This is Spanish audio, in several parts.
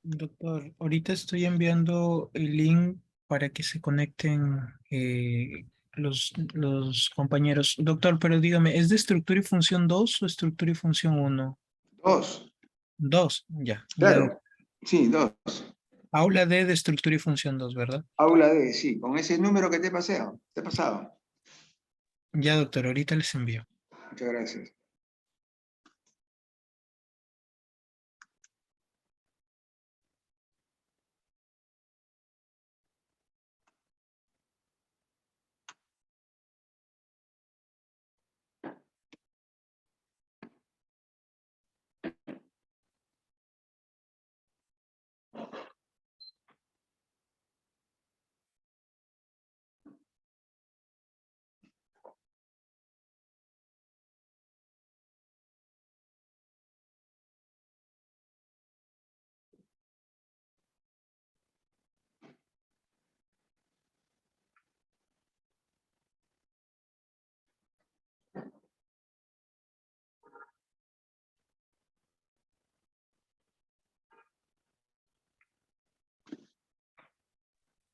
Doctor, ahorita estoy enviando el link para que se conecten los compañeros. Doctor, pero dígame, ¿es de estructura y función 2 o estructura y función uno? Dos, Dos, ya, ya. claro. Sí, dos. Aula D de estructura y función 2, ¿verdad? Aula D, sí, con ese número que te he pasado. Ya, doctor, ahorita les envío. Muchas gracias.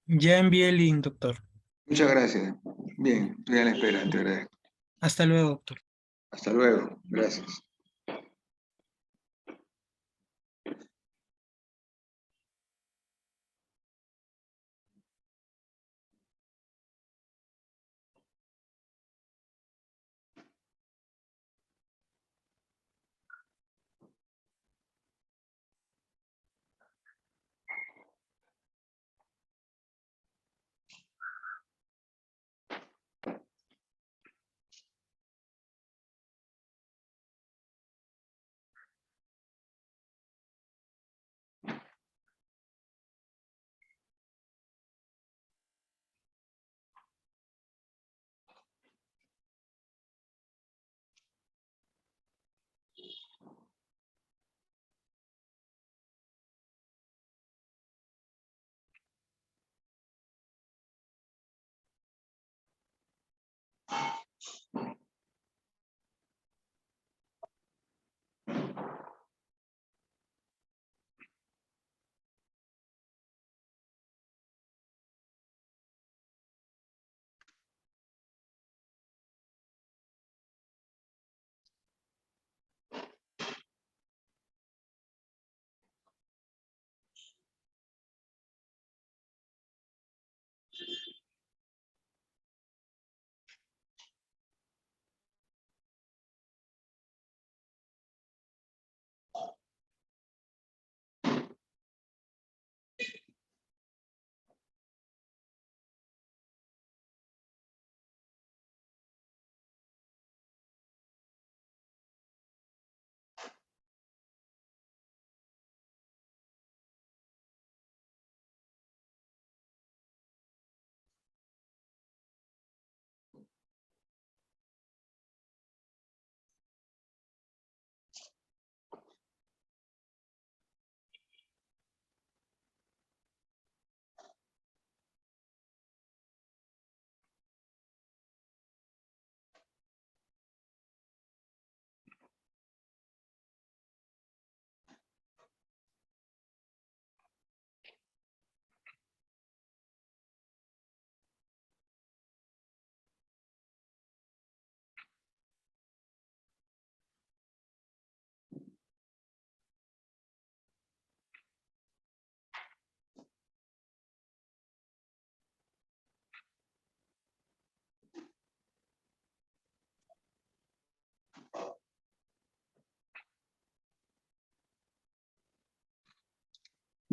Ya envié el link, doctor. Muchas gracias. Bien, estoy a la espera, te agradezco. Hasta luego, doctor. Hasta luego. Gracias.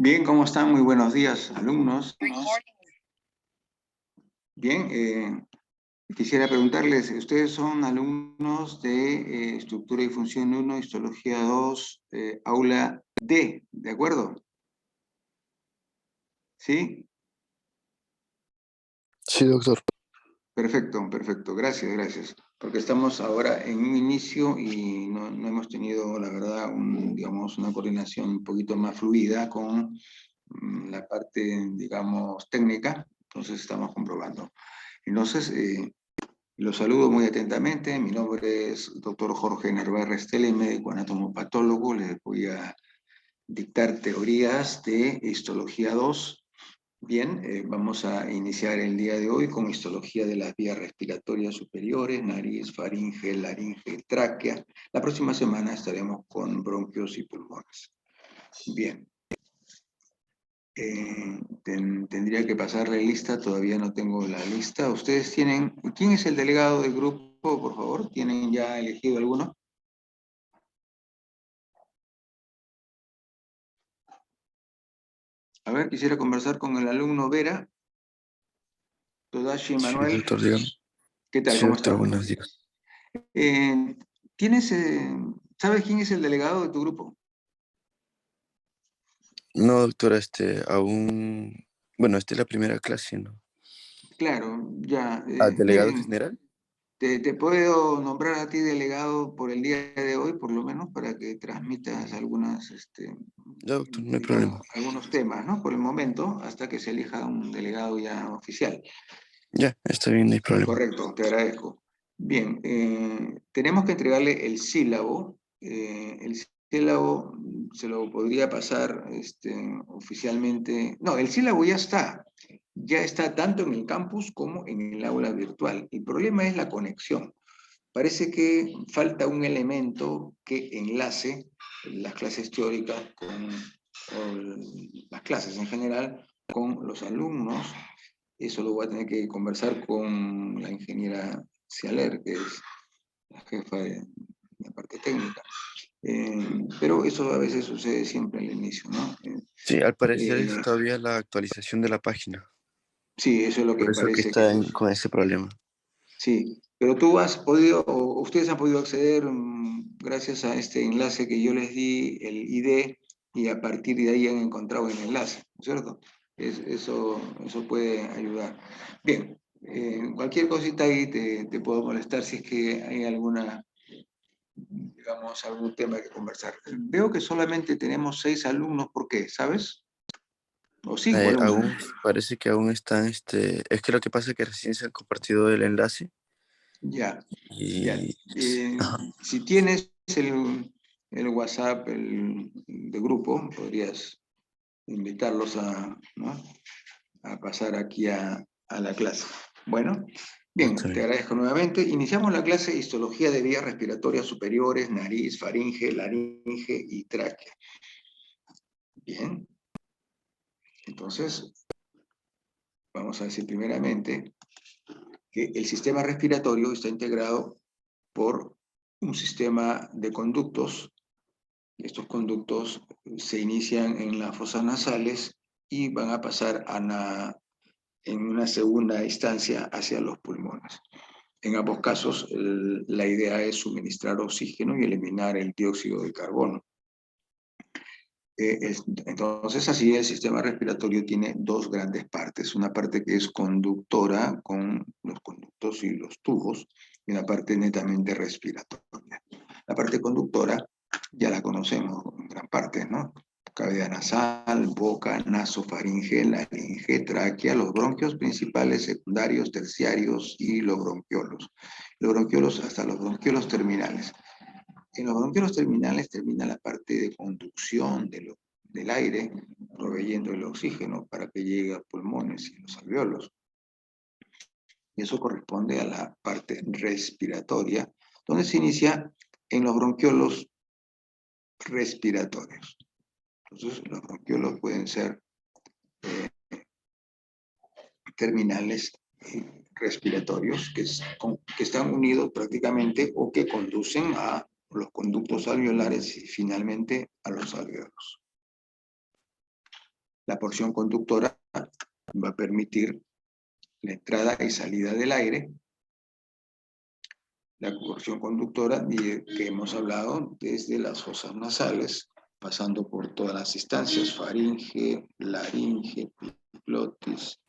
Bien, ¿cómo están? Muy buenos días, alumnos. Bien, quisiera preguntarles, ¿ustedes son alumnos de Estructura y Función 1, Histología 2, Aula D, ¿de acuerdo? ¿Sí? Sí, doctor. Perfecto, perfecto. Gracias, gracias. Porque estamos ahora en un inicio y no hemos tenido, la verdad, digamos, una coordinación un poquito más fluida con la parte, digamos, técnica. Entonces estamos comprobando. Entonces, los saludo muy atentamente. Mi nombre es doctor Jorge Narváez Restele, médico anatomopatólogo. Les voy a dictar teorías de histología 2. Bien, vamos a iniciar el día de hoy con histología de las vías respiratorias superiores, nariz, faringe, laringe, tráquea. La próxima semana estaremos con bronquios y pulmones. Bien. Tendría que pasarle lista, todavía no tengo la lista. Ustedes tienen, ¿quién es el delegado del grupo, por favor? ¿Tienen ya elegido alguno? A ver, quisiera conversar con el alumno Vera. Todashi Sí, Manuel. doctor, dígame. ¿Qué tal? Sí, ¿Cómo doctor, está? buenos días. ¿Tienes, sabes quién es el delegado de tu grupo? No, doctora, aún, bueno, esta es la primera clase, ¿no? Claro, ya. ¿Delegado Bien, general? te puedo nombrar a ti delegado por el día de hoy, por lo menos, para que transmitas algunas, Ya, doctor, no hay digamos, problema. algunos temas, ¿no? Por el momento, hasta que se elija un delegado ya oficial. Ya, está bien, no hay problema. Correcto, te agradezco. Bien, tenemos que entregarle el sílabo. El sílabo se lo podría pasar oficialmente. No, el sílabo ya está. Ya está tanto en el campus como en el aula virtual. El problema es la conexión. Parece que falta un elemento que enlace las clases teóricas o las clases en general con los alumnos. Eso lo voy a tener que conversar con la ingeniera Cialer, que es la jefa de la parte técnica. Pero eso a veces sucede siempre al inicio, ¿no? Sí, al parecer es Eh, todavía la actualización de la página. sí, eso es lo que Por eso que parece que está sucede. con ese problema. Sí, pero tú has podido, o ustedes han podido acceder gracias a este enlace que yo les di, el ID, y a partir de ahí han encontrado el enlace, ¿no es cierto? Eso puede ayudar. Bien, cualquier cosita ahí te puedo molestar si es que hay alguna, digamos, algún tema que conversar. Veo que solamente tenemos 6 alumnos, ¿por qué? ¿Sabes? O 5 alumnos. Aún parece que aún están, es que lo que pasa es que recién se han compartido el enlace Ya. Ya, y, ajá, si tienes el WhatsApp de grupo, podrías invitarlos ¿no? a pasar aquí a la clase. Bueno, está bien, te bien. agradezco nuevamente. Iniciamos la clase de histología de vías respiratorias superiores, nariz, faringe, laringe y tráquea. Bien, entonces vamos a decir primeramente que el sistema respiratorio está integrado por un sistema de conductos. Estos conductos se inician en las fosas nasales y van a pasar en una segunda instancia hacia los pulmones. En ambos casos, la idea es suministrar oxígeno y eliminar el dióxido de carbono. Entonces, así el sistema respiratorio tiene dos grandes partes. Una parte que es conductora, con los conductos y los tubos, y una parte netamente respiratoria. La parte conductora ya la conocemos en gran parte, ¿no? Cavidad nasal, boca, nasofaringe, laringe, tráquea, los bronquios principales, secundarios, terciarios y los bronquiolos. Los bronquiolos hasta los bronquiolos terminales. En los bronquiolos terminales termina la parte de conducción del aire, proveyendo el oxígeno para que llegue a pulmones y los alveolos. Y eso corresponde a la parte respiratoria, donde se inicia en los bronquiolos respiratorios. Entonces, los bronquiolos pueden ser terminales respiratorios que están unidos prácticamente o que conducen a los conductos alveolares y finalmente a los alveolos. La porción conductora va a permitir la entrada y salida del aire. La porción conductora que hemos hablado desde las fosas nasales, pasando por todas las instancias, faringe, laringe, glotis,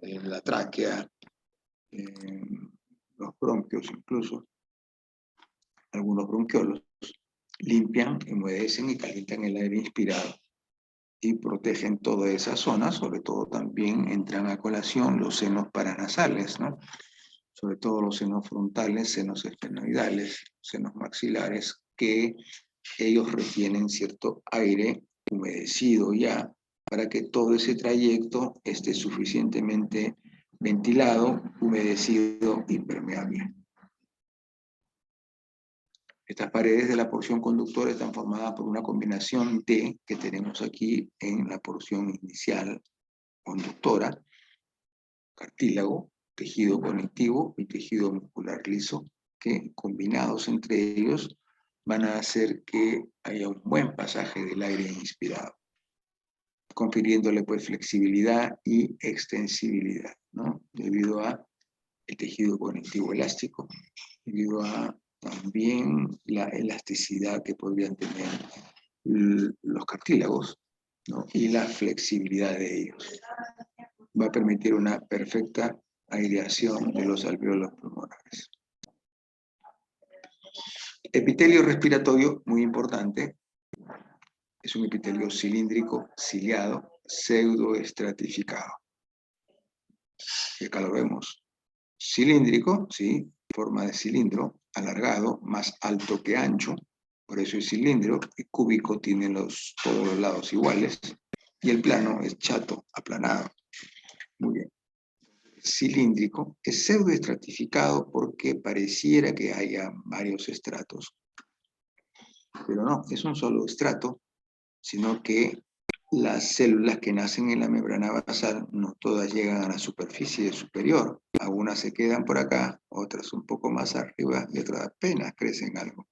la tráquea, los bronquios incluso, algunos bronquiolos, limpian, humedecen y calientan el aire inspirado y protegen toda esa zona. Sobre todo también entran a colación los senos paranasales, ¿no? Sobre todo los senos frontales, senos esfenoidales, senos maxilares, que ellos retienen cierto aire humedecido ya, para que todo ese trayecto esté suficientemente ventilado, humedecido y permeable. Estas paredes de la porción conductora están formadas por una combinación de, que tenemos aquí en la porción inicial conductora, cartílago, tejido conectivo y tejido muscular liso, que combinados entre ellos van a hacer que haya un buen pasaje del aire inspirado, confiriéndole pues flexibilidad y extensibilidad, ¿no? Debido a el tejido conectivo elástico, debido a también la elasticidad que podrían tener los cartílagos, ¿no? Y la flexibilidad de ellos. Va a permitir una perfecta aireación de los alvéolos pulmonares. Epitelio respiratorio, muy importante, es un epitelio cilíndrico, ciliado, pseudoestratificado. Y acá lo vemos. Cilíndrico, ¿sí? Forma de cilindro, alargado, más alto que ancho, por eso es cilindro, y cúbico tiene todos los lados iguales, y el plano es chato, aplanado. Muy bien. Cilíndrico es pseudoestratificado porque pareciera que haya varios estratos, pero no, es un solo estrato, sino que las células que nacen en la membrana basal no todas llegan a la superficie superior. Algunas se quedan por acá, otras un poco más arriba y otras apenas crecen algo.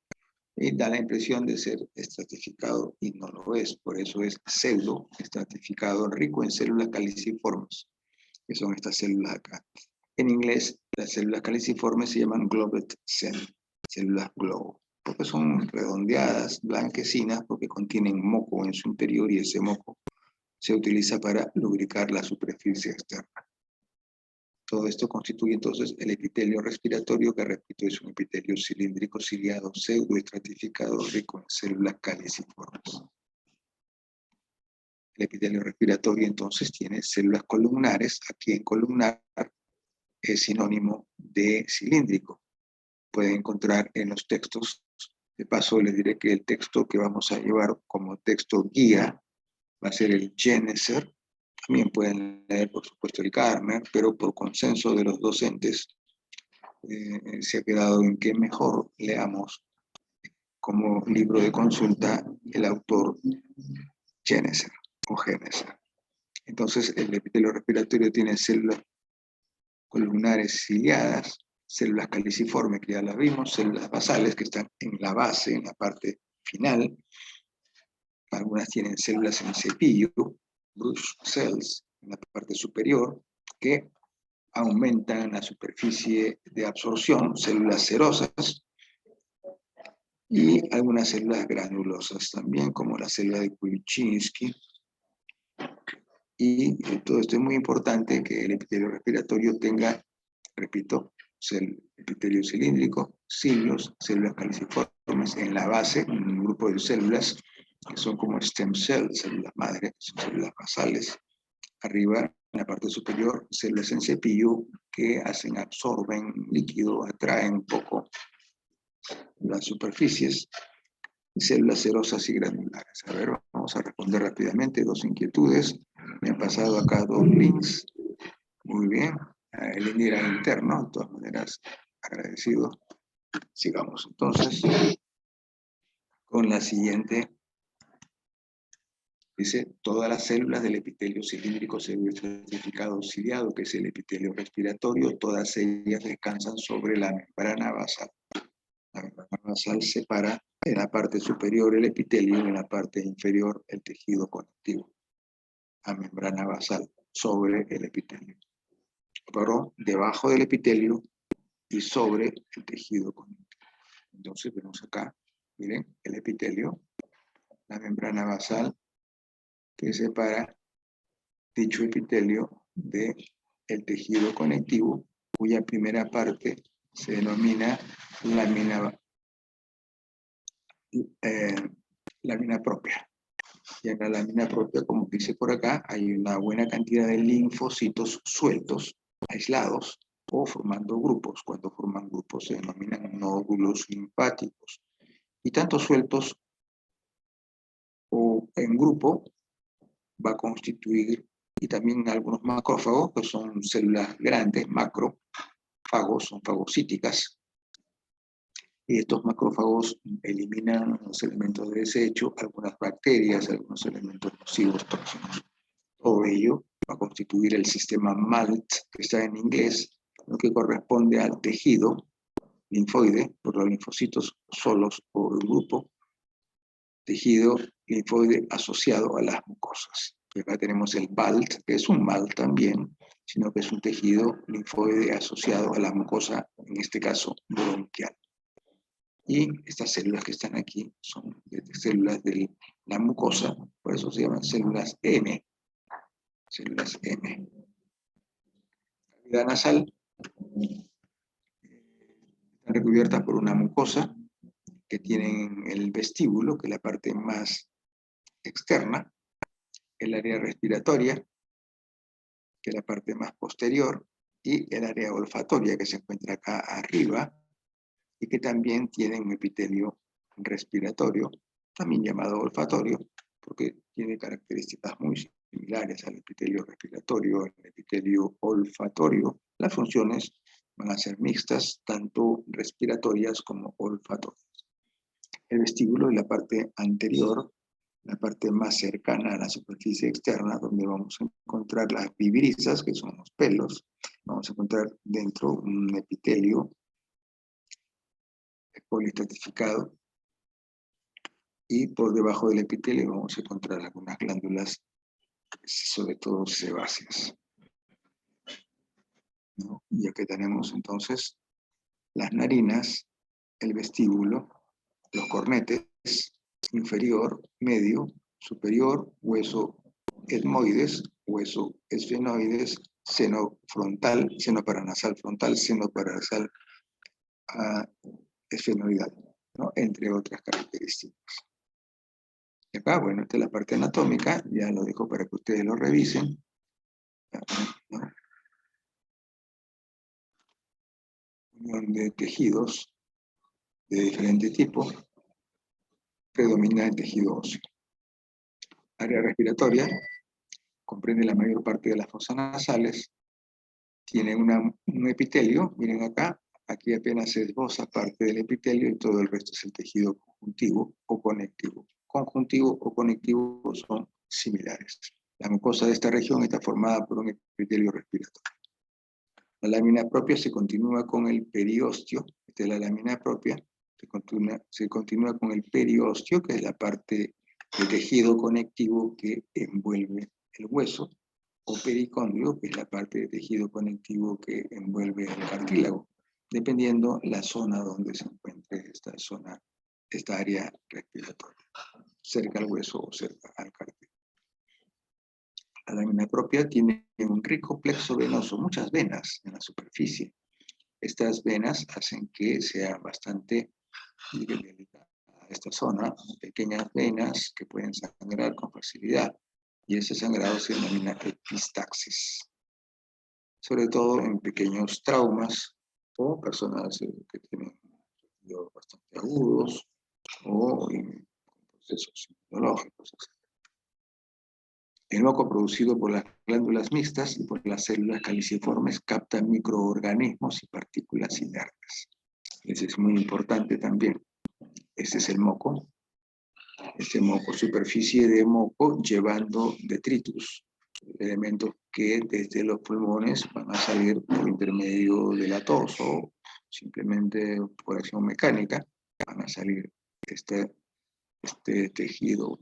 Y da la impresión de ser estratificado y no lo es. Por eso es pseudo estratificado, rico en células caliciformes, que son estas células acá. En inglés, las células caliciformes se llaman globed cell, células globo, porque son redondeadas, blanquecinas, porque contienen moco en su interior y ese moco se utiliza para lubricar la superficie externa. Todo esto constituye entonces el epitelio respiratorio, que repito es un epitelio cilíndrico ciliado pseudoestratificado rico en células caliciformes. El epitelio respiratorio entonces tiene células columnares. Aquí en columnar es sinónimo de cilíndrico. Pueden encontrar en los textos. De paso les diré que el texto que vamos a llevar como texto guía va a ser el Jenneser. También pueden leer, por supuesto, el Gardner, pero por consenso de los docentes se ha quedado en que mejor leamos como libro de consulta el autor Jenneser o Jenneser. Entonces, el epitelio respiratorio tiene células columnares ciliadas, células caliciformes, que ya las vimos, células basales, que están en la base, en la parte final. Algunas tienen células en cepillo, brush cells, en la parte superior, que aumentan la superficie de absorción, células serosas, y algunas células granulosas también, como la célula de Kulichinski. Y todo esto es muy importante, que el epitelio respiratorio tenga, repito, epitelio cilíndrico, cilios, células caliciformes en la base, un grupo de células que son como stem cells, células madre, son células basales. Arriba, en la parte superior, células en cepillo que absorben líquido, atraen un poco las superficies, y células serosas y granulares. A ver, vamos a responder rápidamente dos inquietudes. Me han pasado acá dos links. Muy bien. El link era interno, de todas maneras, agradecido. Sigamos entonces con la siguiente. Dice, todas las células del epitelio cilíndrico pseudoestratificado ciliado, que es el epitelio respiratorio, todas ellas descansan sobre la membrana basal. La membrana basal separa en la parte superior el epitelio y en la parte inferior el tejido conectivo. La membrana basal sobre el epitelio. Pero debajo del epitelio y sobre el tejido conectivo. Entonces vemos acá, miren, el epitelio, la membrana basal que separa dicho epitelio del tejido conectivo, cuya primera parte se denomina lámina propia. Y en la lámina propia, como dice por acá, hay una buena cantidad de linfocitos sueltos, aislados, o formando grupos. Cuando forman grupos se denominan nódulos linfáticos. Y tanto sueltos o en grupo va a constituir, y también algunos macrófagos, que son células grandes, macrófagos, son fagocíticas, y estos macrófagos eliminan los elementos de desecho, algunas bacterias, algunos elementos nocivos, tóxicos. Todo ello va a constituir el sistema MALT, que está en inglés, lo que corresponde al tejido linfoide, por los linfocitos solos o en grupo, tejido linfoide asociado a las mucosas. Y acá tenemos el BALT, que es un MALT también, sino que es un tejido linfoide asociado a la mucosa, en este caso bronquial. Y estas células que están aquí son células de la mucosa, por eso se llaman células M. Células M. La cavidad nasal está recubierta por una mucosa que tienen el vestíbulo, que es la parte más externa, el área respiratoria, que es la parte más posterior, y el área olfatoria, que se encuentra acá arriba, y que también tiene un epitelio respiratorio, también llamado olfatorio, porque tiene características muy similares al epitelio respiratorio, al epitelio olfatorio. Las funciones van a ser mixtas, tanto respiratorias como olfatorias. El vestíbulo es la parte anterior, la parte más cercana a la superficie externa, donde vamos a encontrar las vivirizas, que son los pelos. Vamos a encontrar dentro un epitelio poliestratificado, y por debajo del epitelio vamos a encontrar algunas glándulas, sobre todo sebáceas, ¿no? Y aquí tenemos entonces las narinas, el vestíbulo, los cornetes, inferior, medio, superior, hueso etmoides, hueso esfenoides, seno frontal, seno paranasal frontal, seno paranasal esfenoidal, ¿no? Entre otras características. Y acá, bueno, esta es la parte anatómica, ya lo dejo para que ustedes lo revisen, ¿no? Unión de tejidos de diferente tipo, predomina el tejido óseo. Área respiratoria, comprende la mayor parte de las fosas nasales, tiene un epitelio, miren acá, aquí apenas se esboza parte del epitelio y todo el resto es el tejido conjuntivo o conectivo. Conjuntivo o conectivo son similares. La mucosa de esta región está formada por un epitelio respiratorio. La lámina propia se continúa con el periostio, esta es la lámina propia, se continúa con el periostio, que es la parte del tejido conectivo que envuelve el hueso, o pericóndilo, que es la parte del tejido conectivo que envuelve el cartílago, dependiendo la zona donde se encuentre esta área respiratoria, cerca al hueso o cerca al cartílago. La lámina propia tiene un rico plexo venoso, muchas venas en la superficie. Estas venas hacen que sea bastante delicada esta zona, pequeñas venas que pueden sangrar con facilidad, y ese sangrado se denomina epistaxis, sobre todo en pequeños traumas o personas que tienen bastante agudos o en procesos inmunológicos, etc. El moco producido por las glándulas mixtas y por las células caliciformes capta microorganismos y partículas inertes. Ese es muy importante también. Este es el moco. Este moco, superficie de moco llevando detritus, elementos que desde los pulmones van a salir por intermedio de la tos o simplemente por acción mecánica, van a salir este tejido,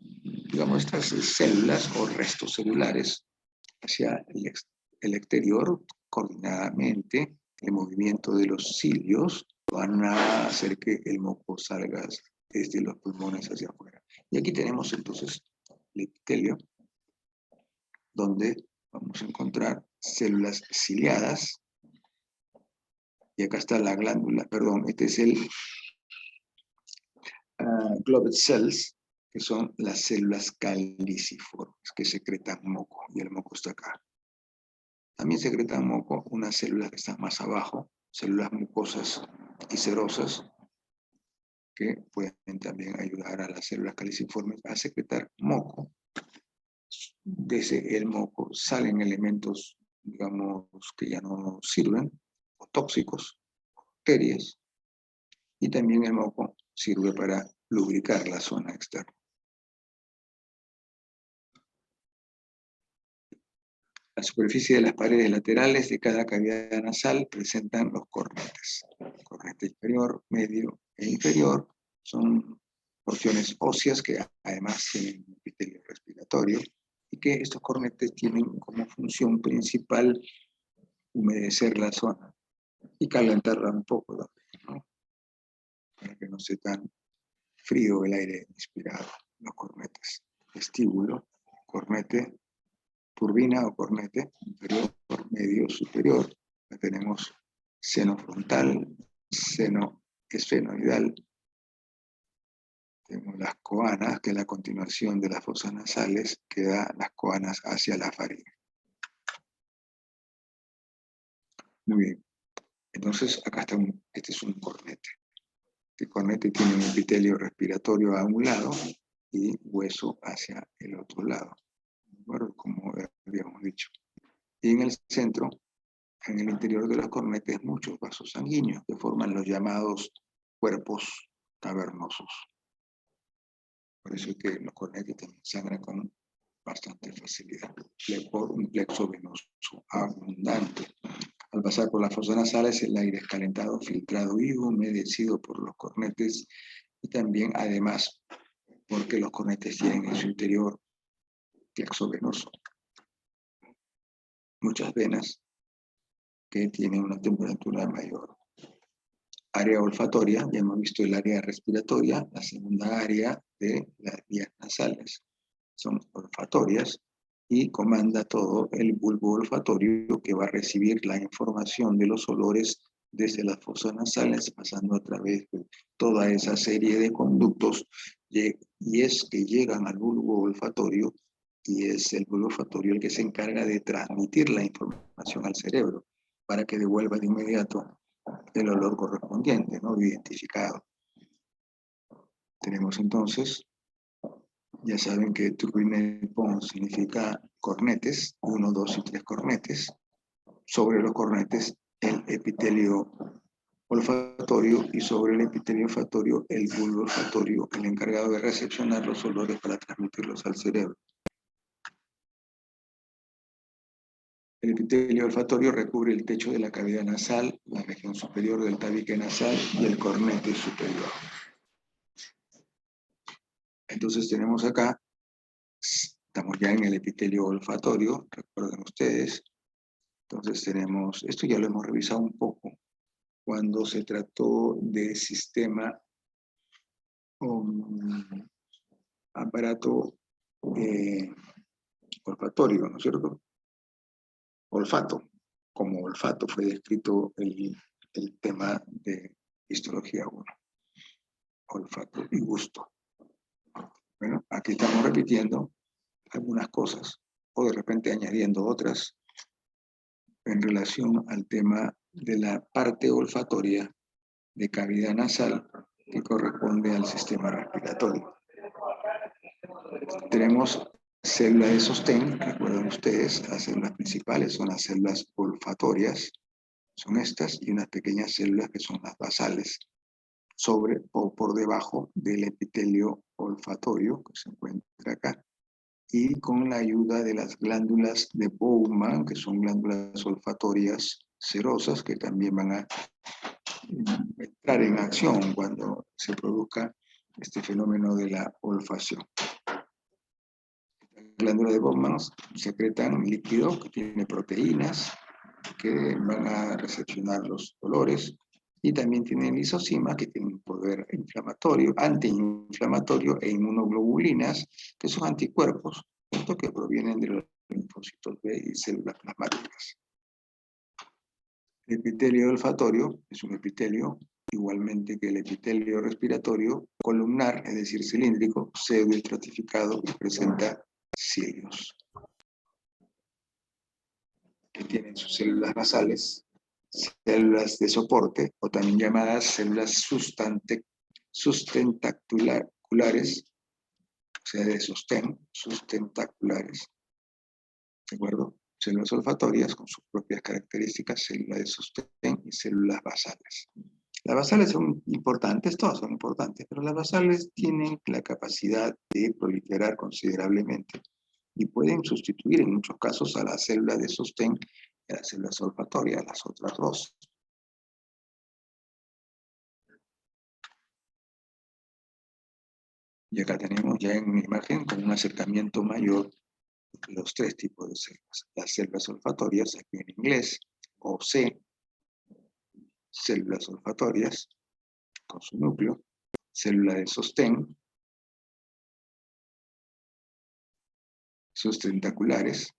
digamos, estas células o restos celulares hacia el exterior coordinadamente. El movimiento de los cilios van a hacer que el moco salga desde los pulmones hacia afuera. Y aquí tenemos entonces el epitelio, donde vamos a encontrar células ciliadas, y acá está la glándula, perdón, este es el Globbed cells, que son las células caliciformes, que secretan moco, y el moco está acá. También secretan moco unas células que están más abajo, células mucosas y serosas, que pueden también ayudar a las células caliciformes a secretar moco. Desde el moco salen elementos, digamos, que ya no sirven, o tóxicos, bacterias, y también el moco sirve para lubricar la zona externa. La superficie de las paredes laterales de cada cavidad nasal presentan los cornetes. Cornete inferior, medio e inferior son porciones óseas que además tienen un epitelio respiratorio y que estos cornetes tienen como función principal humedecer la zona y calentarla un poco también, ¿no? Para que no sea tan frío el aire inspirado. Los cornetes. Vestíbulo, cornete, turbina o cornete, inferior, medio, superior. Ya tenemos seno frontal, seno esfenoidal. Tenemos las coanas, que es la continuación de las fosas nasales, que da las coanas hacia la faringe. Muy bien. Entonces, acá está este es un cornete. Este cornete tiene un epitelio respiratorio a un lado y hueso hacia el otro lado. Bueno, como habíamos dicho. Y en el centro, en el interior de los cornetes, muchos vasos sanguíneos que forman los llamados cuerpos cavernosos. Por eso es que los cornetes también sangran con bastante facilidad. Por un plexo venoso abundante. Al pasar por las fosas nasales, el aire es calentado, filtrado y humedecido por los cornetes y también, además, porque los cornetes tienen en su interior plexo venoso. Muchas venas que tienen una temperatura mayor. Área olfatoria, ya hemos visto el área respiratoria, la segunda área de las vías nasales. Son olfatorias y comanda todo el bulbo olfatorio que va a recibir la información de los olores desde las fosas nasales, pasando a través de toda esa serie de conductos, y es que llegan al bulbo olfatorio, y es el bulbo olfatorio el que se encarga de transmitir la información al cerebro, para que devuelva de inmediato el olor correspondiente, ¿no? Identificado. Tenemos entonces, ya saben que turbine pons significa cornetes, 1, 2 y 3 cornetes. Sobre los cornetes, el epitelio olfatorio, y sobre el epitelio olfatorio, el bulbo olfatorio, el encargado de recepcionar los olores para transmitirlos al cerebro. El epitelio olfatorio recubre el techo de la cavidad nasal, la región superior del tabique nasal y el cornete superior. Entonces tenemos acá, estamos ya en el epitelio olfatorio, recuerden ustedes. Entonces tenemos, esto ya lo hemos revisado un poco, cuando se trató de sistema aparato olfatorio, ¿no es cierto? Olfato, como olfato fue descrito el tema de histología 1. Olfato y gusto. Bueno, aquí estamos repitiendo algunas cosas, o de repente añadiendo otras, en relación al tema de la parte olfatoria de cavidad nasal que corresponde al sistema respiratorio. Tenemos células de sostén, recuerden ustedes, las células principales son las células olfatorias, son estas, y unas pequeñas células que son las basales, sobre o por debajo del epitelio olfatorio que se encuentra acá, y con la ayuda de las glándulas de Bowman, que son glándulas olfatorias serosas, que también van a entrar en acción cuando se produzca este fenómeno de la olfacción. Las glándulas de Bowman secretan líquido que tiene proteínas que van a recepcionar los olores, y también tienen lisosima, que tienen poder inflamatorio, antiinflamatorio, e inmunoglobulinas, que son anticuerpos, estos que provienen de los linfocitos B y células plasmáticas. El epitelio olfatorio es un epitelio, igualmente que el epitelio respiratorio, columnar, es decir, cilíndrico, pseudoestratificado, y presenta cilios, que tienen sus células nasales, células de soporte, o también llamadas células sustentaculares, o sea, de sostén, sustentaculares, ¿de acuerdo? Células olfatorias con sus propias características, células de sostén y células basales. Las basales son importantes, todas son importantes, pero las basales tienen la capacidad de proliferar considerablemente y pueden sustituir en muchos casos a las células de sostén y a las células olfatorias, las otras dos. Y acá tenemos ya en una imagen con un acercamiento mayor los tres tipos de células. Las células olfatorias, aquí en inglés, OC, células olfatorias con su núcleo, célula de sostén, sus tentaculares,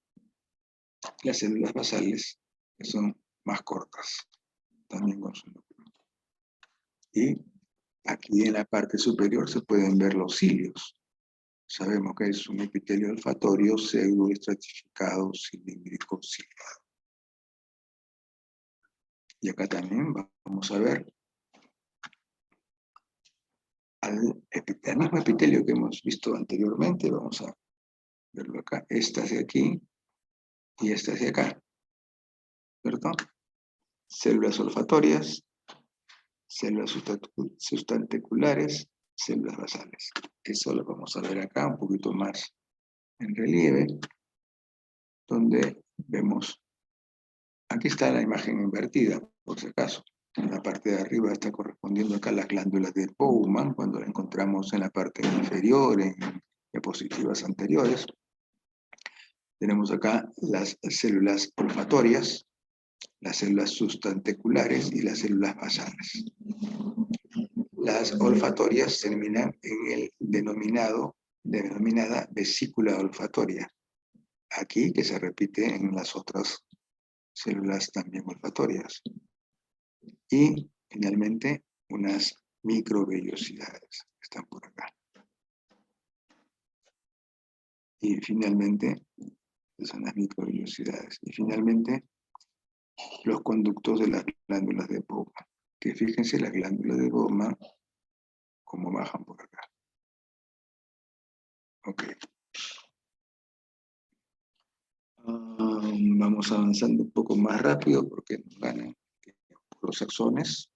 las células basales, que son más cortas, también con su núcleo. Y aquí en la parte superior se pueden ver los cilios. Sabemos que es un epitelio olfatorio pseudoestratificado cilíndrico ciliado. Y acá también vamos a ver al mismo epitelio que hemos visto anteriormente. Vamos a verlo acá. Esta hacia aquí y esta hacia acá. ¿Cierto? Células olfatorias, células sustentaculares, células basales. Eso lo vamos a ver acá un poquito más en relieve, donde vemos, aquí está la imagen invertida, por si acaso. En la parte de arriba está correspondiendo acá a las glándulas de Bowman, cuando la encontramos en la parte inferior, en diapositivas anteriores. Tenemos acá las células olfatorias, las células sustentaculares y las células basales. Las olfatorias terminan en el denominada vesícula olfatoria. Aquí, que se repite en las otras células también olfatorias. Y, finalmente, unas microvellosidades que están por acá. Y, finalmente, son las microvellosidades. Y, finalmente, los conductos de las glándulas de Bowman. Que fíjense las glándulas de Bowman cómo bajan por acá. Ok. Vamos avanzando un poco más rápido porque nos ganan los axones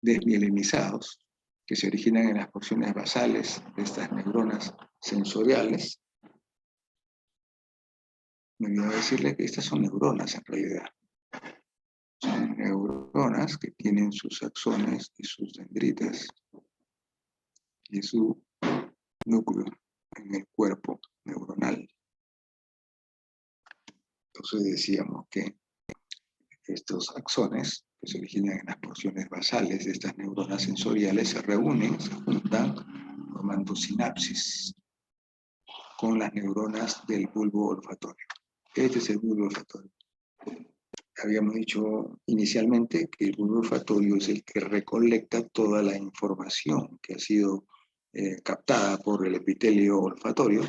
desmielinizados que se originan en las porciones basales de estas neuronas sensoriales. Me olvidé decirle que estas son neuronas en realidad. Son neuronas que tienen sus axones y sus dendritas y su núcleo en el cuerpo neuronal. Entonces decíamos que estos axones, que se originan en las porciones basales de estas neuronas sensoriales, se reúnen, se juntan, formando sinapsis con las neuronas del bulbo olfatorio. Este es el bulbo olfatorio. Habíamos dicho inicialmente que el bulbo olfatorio es el que recolecta toda la información que ha sido captada por el epitelio olfatorio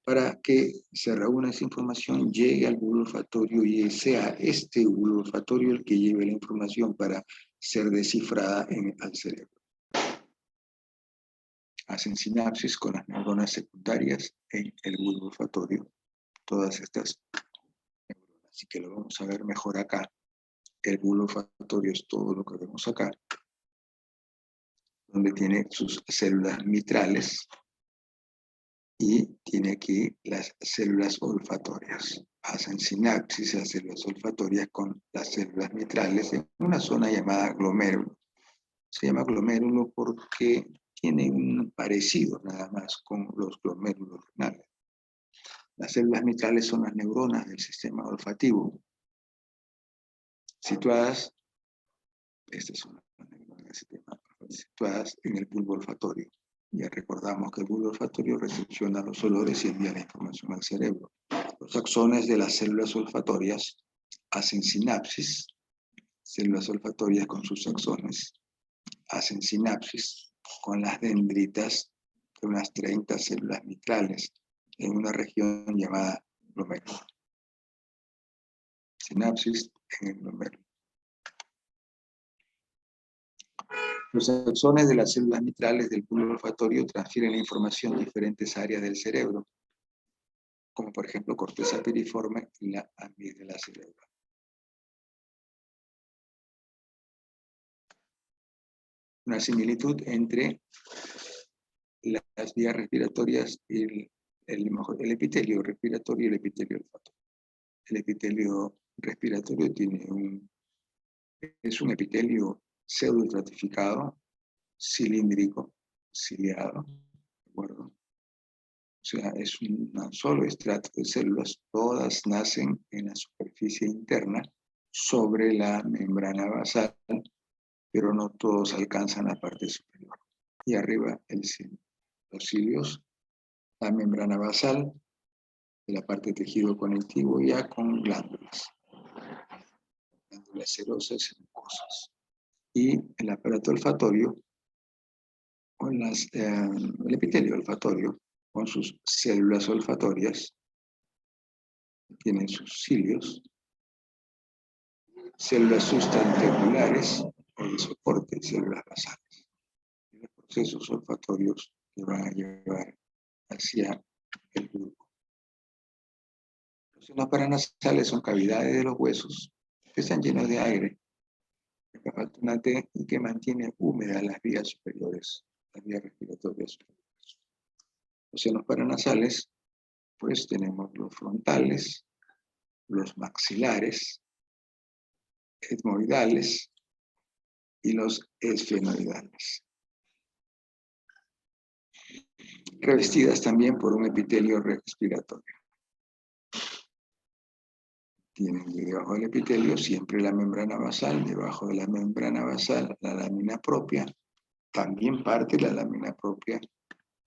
para que se reúna esa información, llegue al bulbo olfatorio y sea este bulbo olfatorio el que lleve la información para ser descifrada al cerebro. Hacen sinapsis con las neuronas secundarias en el bulbo olfatorio, todas estas neuronas. Así que lo vamos a ver mejor acá. El bulbo olfatorio es todo lo que vemos acá, donde tiene sus células mitrales y tiene aquí las células olfatorias. Hacen sinapsis las células olfatorias con las células mitrales en una zona llamada glomérulo. Se llama glomérulo porque tiene un parecido nada más con los glomérulos renales. Las células mitrales son las neuronas del sistema olfativo, situadas, estas son las neuronas del sistema, situadas en el bulbo olfatorio. Ya recordamos que el bulbo olfatorio recepciona los olores y envía la información al cerebro. Los axones de las células olfatorias hacen sinapsis, células olfatorias con sus axones, hacen sinapsis con las dendritas de unas 30 células mitrales en una región llamada glomérulo. Sinapsis en el glomérulo. Los axones de las células mitrales del bulbo olfatorio transfieren la información a diferentes áreas del cerebro, como por ejemplo corteza piriforme y la amígdala cerebral. Una similitud entre las vías respiratorias y el epitelio respiratorio y el epitelio olfatorio. El epitelio respiratorio es un epitelio pseudoestratificado, cilíndrico, ciliado, ¿de acuerdo? O sea, es un solo estrato de células, todas nacen en la superficie interna sobre la membrana basal, pero no todos alcanzan la parte superior. Y arriba el cilio. Los cilios, la membrana basal, de la parte tejido conectivo ya con glándulas serosas y mucosas. Y el aparato olfatorio, con el epitelio olfatorio, con sus células olfatorias, tienen sus cilios, células sustanticulares o de soporte, células basales. Y los procesos olfatorios que van a llevar hacia el bulbo. Los senos paranasales son cavidades de los huesos que están llenos de aire y que mantienen húmedas las vías superiores, las vías respiratorias superiores. Los senos paranasales, pues tenemos los frontales, los maxilares, etmoidales y los esfenoidales. Revestidas también por un epitelio respiratorio. Tienen debajo del epitelio siempre la membrana basal, debajo de la membrana basal la lámina propia, también parte de la lámina propia,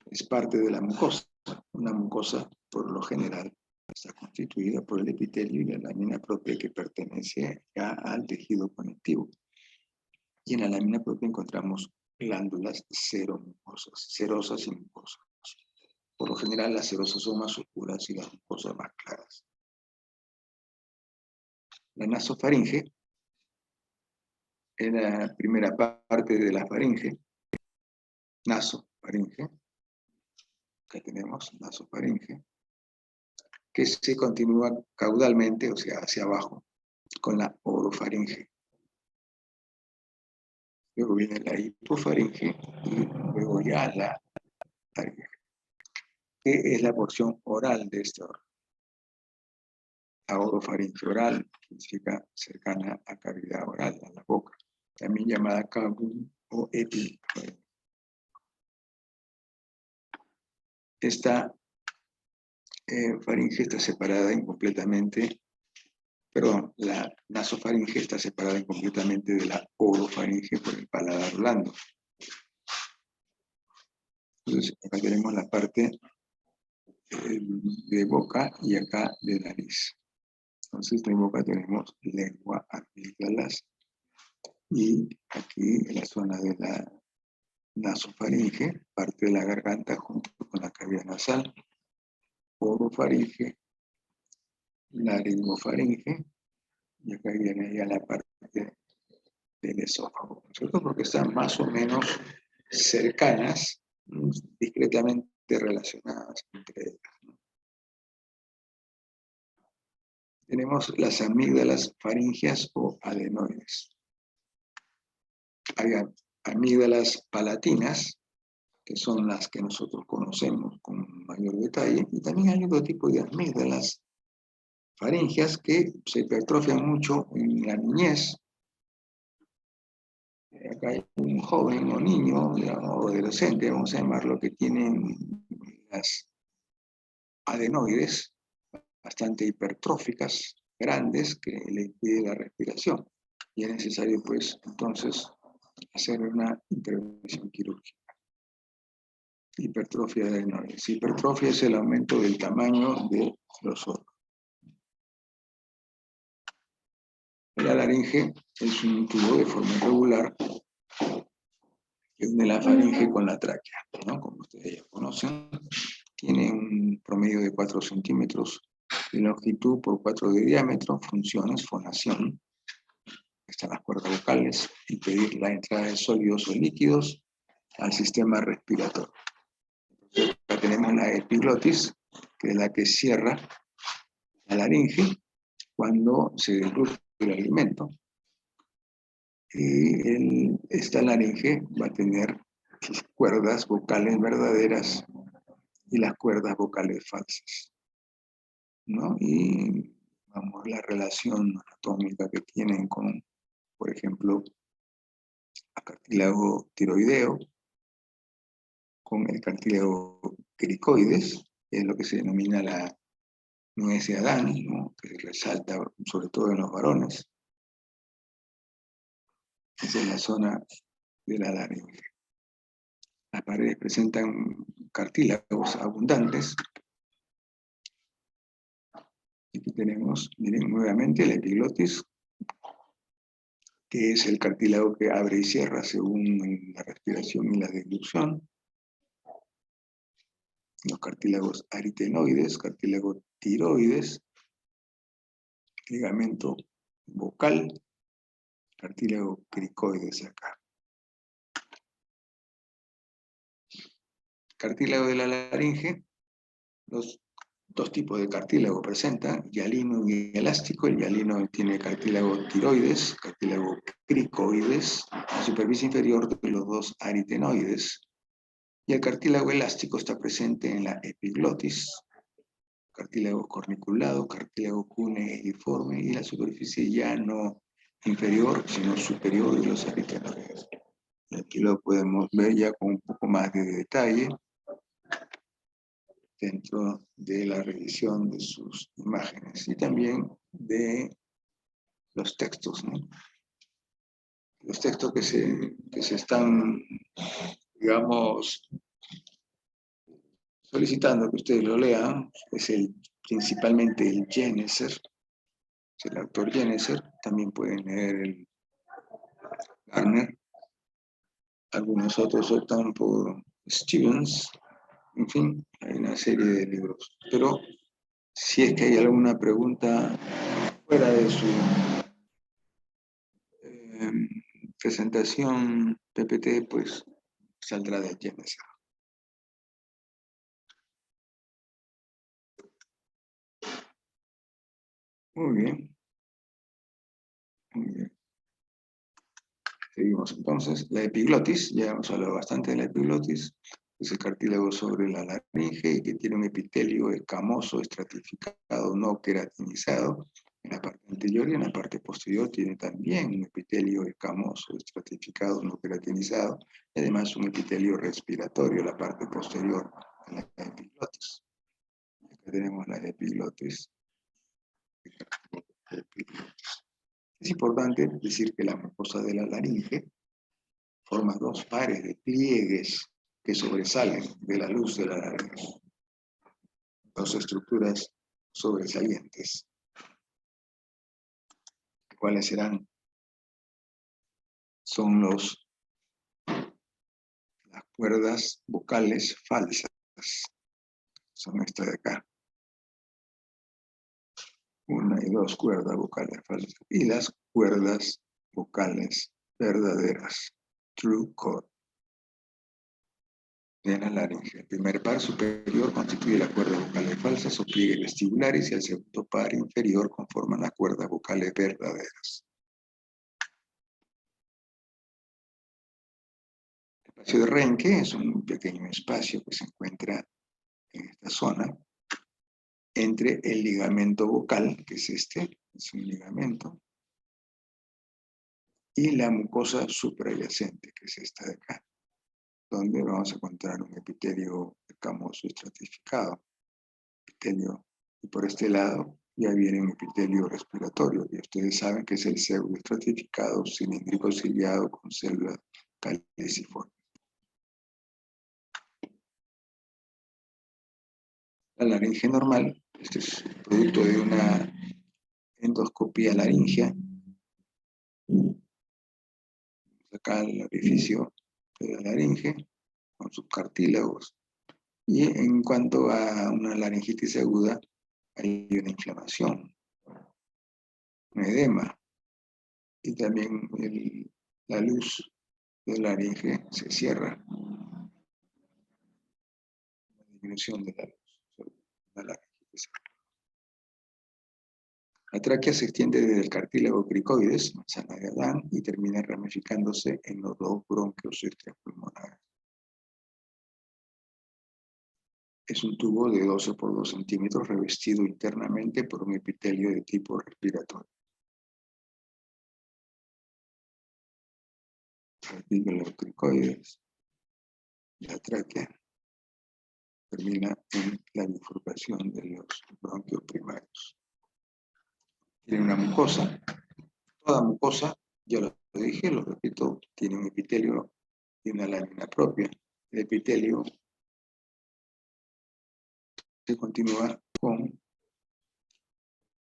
es parte de la mucosa. Una mucosa, por lo general, está constituida por el epitelio y la lámina propia que pertenece ya al tejido conectivo. Y en la lámina propia encontramos glándulas serosas y mucosas. Por lo general las serosas son más oscuras y las mucosas más claras. La nasofaringe es la primera parte de la faringe, nasofaringe, que tenemos, nasofaringe, que se continúa caudalmente, o sea, hacia abajo, con la orofaringe. Luego viene la hipofaringe y luego ya la faringe, que es la porción oral de este órgano. La orofaringe oral significa cercana a cavidad oral, a la boca, también llamada cavum o epifaringe. Esta faringe está separada incompletamente, perdón, la nasofaringe está separada incompletamente de la orofaringe por el paladar blando. Entonces, acá tenemos la parte de boca y acá de nariz. Entonces, de boca tenemos lengua, amígdalas, y aquí en la zona de la nasofaringe, parte de la garganta junto con la cavidad nasal, orofaringe, laringofaringe, y acá viene ya la parte del esófago, ¿no es cierto? Porque están más o menos cercanas, discretamente relacionadas entre ellas, ¿no? Tenemos las amígdalas faringeas o adenoides. Hay amígdalas palatinas, que son las que nosotros conocemos con mayor detalle, y también hay otro tipo de amígdalas faringeas que se hipertrofian mucho en la niñez. Acá hay un joven o niño, digamos, o adolescente, vamos a llamarlo, que tienen las adenoides bastante hipertróficas, grandes, que le impide la respiración. Y es necesario, pues, entonces, hacer una intervención quirúrgica. Hipertrofia de adenoides. Hipertrofia es el aumento del tamaño de los órganos. La laringe es un tubo de forma irregular que une la faringe con la tráquea, ¿no? Como ustedes ya conocen, tiene un promedio de 4 centímetros de longitud por 4 de diámetro, funciones, fonación. están las cuerdas vocales, impedir la entrada de sólidos o líquidos al sistema respiratorio. Entonces, acá tenemos la epiglotis, que es la que cierra la laringe cuando se degluta el alimento. Y esta laringe va a tener sus cuerdas vocales verdaderas y las cuerdas vocales falsas, ¿no? Y vamos, la relación anatómica que tienen con, por ejemplo, el cartílago tiroideo, con el cartílago cricoides, que es lo que se denomina la nuez de Adán, ¿no? Que se resalta sobre todo en los varones. Esa es la zona de la laringe. Las paredes presentan cartílagos abundantes. Aquí tenemos, miren, nuevamente la epiglotis, que es el cartílago que abre y cierra según la respiración y la deglución. Los cartílagos aritenoides, cartílago tiroides, ligamento vocal, cartílago cricoides acá. Cartílago de la laringe, los dos tipos de cartílago presentan, hialino y elástico. El hialino tiene cartílago tiroides, cartílago cricoides, la superficie inferior de los dos aritenoides. Y el cartílago elástico está presente en la epiglotis, cartílago corniculado, cartílago cuneiforme y la superficie ya no inferior, sino superior de los aritenoides. Y aquí lo podemos ver ya con un poco más de detalle dentro de la revisión de sus imágenes y también de los textos, ¿no? Los textos que se están, digamos, solicitando que ustedes lo lean, es principalmente el Geneser, es el autor Geneser, también pueden leer el Garner, algunos otros optan por Stevens, en fin, hay una serie de libros. Pero si es que hay alguna pregunta fuera de su presentación PPT, pues saldrá de Genesis. Muy bien. Muy bien. Seguimos entonces. La epiglotis, ya hemos hablado bastante de la epiglotis, es el cartílago sobre la laringe que tiene un epitelio escamoso, estratificado, no queratinizado en la parte anterior, y en la parte posterior tiene también un epitelio escamoso, estratificado, no queratinizado, y además un epitelio respiratorio en la parte posterior de la epiglotis. Acá tenemos la epiglotis. Es importante decir que la mucosa de la laringe forma dos pares de pliegues que sobresalen de la luz de la laringe. Dos estructuras sobresalientes. ¿Cuáles serán? Son las cuerdas vocales falsas. Son estas de acá. Una y dos cuerdas vocales falsas. Y las cuerdas vocales verdaderas. True chord. De la laringe. El primer par superior constituye las cuerdas vocales falsas o pliegues vestibulares y el segundo par inferior conforman las cuerdas vocales verdaderas. El espacio de Reinke es un pequeño espacio que se encuentra en esta zona entre el ligamento vocal, que es este, es un ligamento, y la mucosa suprayacente, que es esta de acá, donde vamos a encontrar un epitelio escamoso estratificado. Epitelio, y por este lado ya viene un epitelio respiratorio, y ustedes saben que es el pseudoestratificado cilíndrico ciliado con células caliciformes. La laringe normal, este es producto de una endoscopía laringea. Acá el orificio de la laringe con sus cartílagos. Y en cuanto a una laringitis aguda, hay una inflamación, un edema. y también la luz de la laringe se cierra. La disminución de la luz. La laringe se cierra. La tráquea se extiende desde el cartílago cricoides, manzana de Adán, y termina ramificándose en los dos bronquios extrapulmonares. Es un tubo de 12 por 2 centímetros revestido internamente por un epitelio de tipo respiratorio. Cartílago cricoides. La tráquea termina en la bifurcación de los bronquios primarios. Tiene una mucosa. Toda mucosa, ya lo dije, lo repito, tiene un epitelio y una lámina propia. El epitelio se continúa con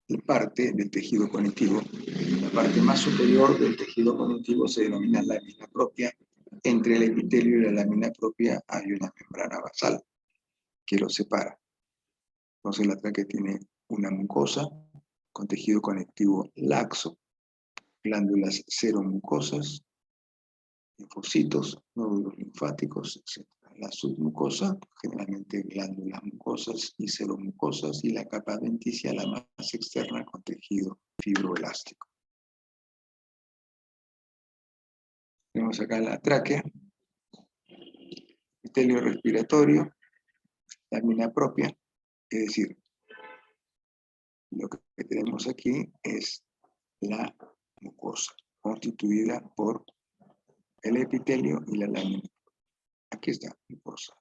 la parte del tejido conectivo. La parte más superior del tejido conectivo se denomina lámina propia. Entre el epitelio y la lámina propia hay una membrana basal que lo separa. Entonces la tráquea tiene una mucosa con tejido conectivo laxo, glándulas seromucosas, linfocitos, nódulos linfáticos, etc. La submucosa, generalmente glándulas mucosas y seromucosas, y la capa adventicia, la más externa, con tejido fibroelástico. Tenemos acá la tráquea, epitelio respiratorio, lámina propia, es decir, lo que tenemos aquí es la mucosa, constituida por el epitelio y la lámina. Aquí está, mucosa.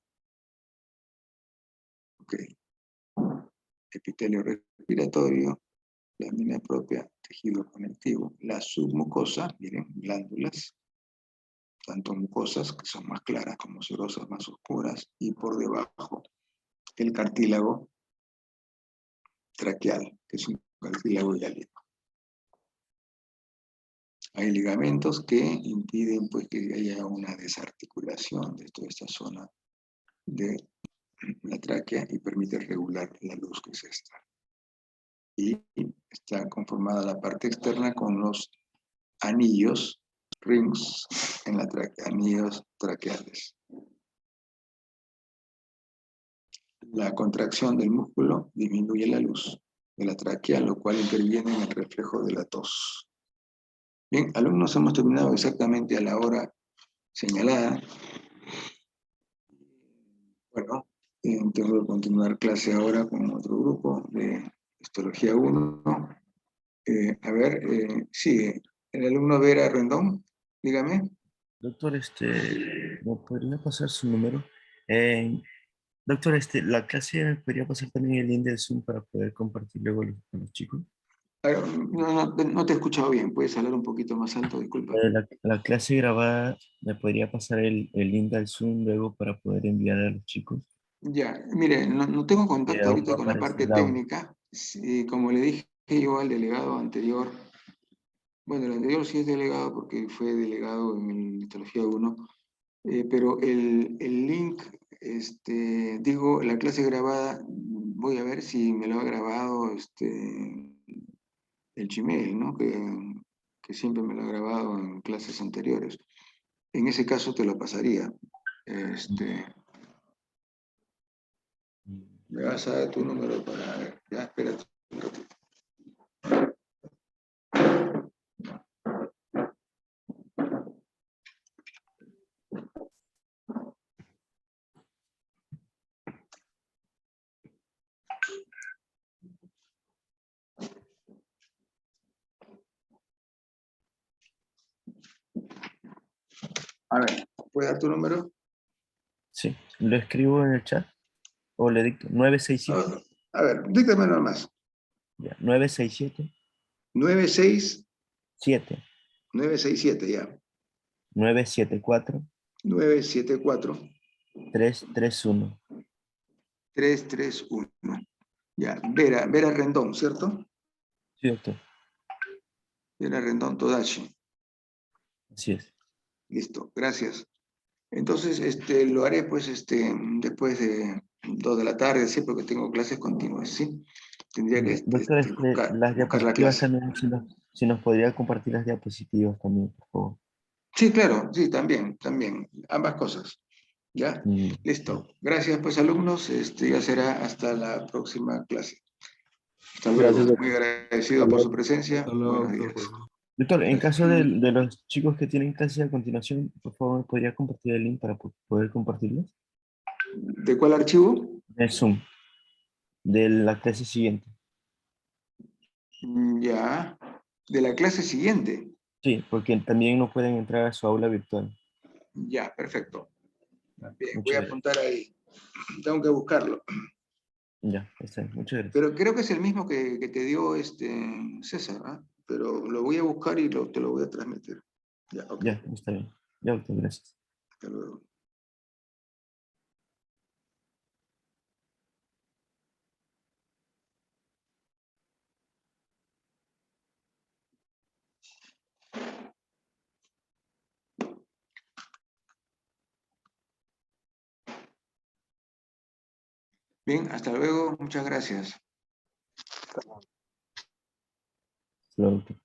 Ok. Epitelio respiratorio, lámina propia, tejido conectivo. La submucosa, miren, glándulas, tanto mucosas, que son más claras como serosas, más oscuras, y por debajo el cartílago traqueal, que es un cartílago hialénico. Hay ligamentos que impiden pues, que haya una desarticulación de toda esta zona de la tráquea y permite regular la luz que se está. Y está conformada la parte externa con los anillos, rings, en la tráquea, anillos traqueales. La contracción del músculo disminuye la luz de la tráquea, lo cual interviene en el reflejo de la tos. Bien, alumnos, hemos terminado exactamente a la hora señalada. Bueno, tengo que continuar clase ahora con otro grupo de Histología 1. Sigue. El alumno Vera Rendón, dígame. Doctor, ¿me podría pasar su número? Doctor, la clase me podría pasar también el link de Zoom para poder compartir luego con los chicos. No te he escuchado bien, puedes hablar un poquito más alto, disculpa. La clase grabada me podría pasar el link del Zoom luego para poder enviar a los chicos. Ya, mire, no tengo contacto Aún no ahorita con la aparece parte el audio. técnica. Sí, como le dije yo al delegado anterior, bueno, el anterior sí es delegado porque fue delegado en el Histología 1, pero el link, digo, la clase grabada, voy a ver si me lo ha grabado el Gmail, ¿no? Que siempre me lo ha grabado en clases anteriores. En ese caso te lo pasaría. Me vas a dar tu número para ver. Ya, espérate un ratito. A ver, ¿puedes dar tu número? Sí, lo escribo en el chat o le dicto 967. A ver, dígame nomás. Ya, 967 96, 7 967, ya. 974 974 331. 331. Ya, Vera Rendón, ¿cierto? Sí, doctor. Vera Rendón Todachi. Así es. Listo, gracias. Entonces, lo haré pues después de 2 de la tarde, sí, porque tengo clases continuas, ¿sí? Tendría que Doctor, buscar las la diapositivas clase. también, Si nos podría compartir las diapositivas también, por favor. Sí, claro, sí, también, ambas cosas. ¿Ya? Mm, Listo. Gracias, pues, alumnos. Ya será hasta la próxima clase. Hasta luego. Gracias, Muy doctor. agradecido Hasta por su luego. presencia. Hasta luego, Buenos doctor. días. Doctor, en Gracias. caso de los chicos que tienen clase a continuación, por favor, ¿me podría compartir el link para poder compartirlos? ¿De cuál archivo? El Zoom, de la clase siguiente. Ya. De la clase siguiente. Sí, porque también no pueden entrar a su aula virtual. Ya, perfecto. Bien, voy Muchas a gracias. apuntar ahí. Tengo que buscarlo. Ya, está bien. Muchas gracias. Pero creo que es el mismo que te dio César, ¿ah? Pero lo voy a buscar y te lo voy a transmitir. Ya, ok. Ya, está bien. Ya, doctor, gracias. Hasta luego. Bien, hasta luego. Muchas gracias. Hasta luego, doctor.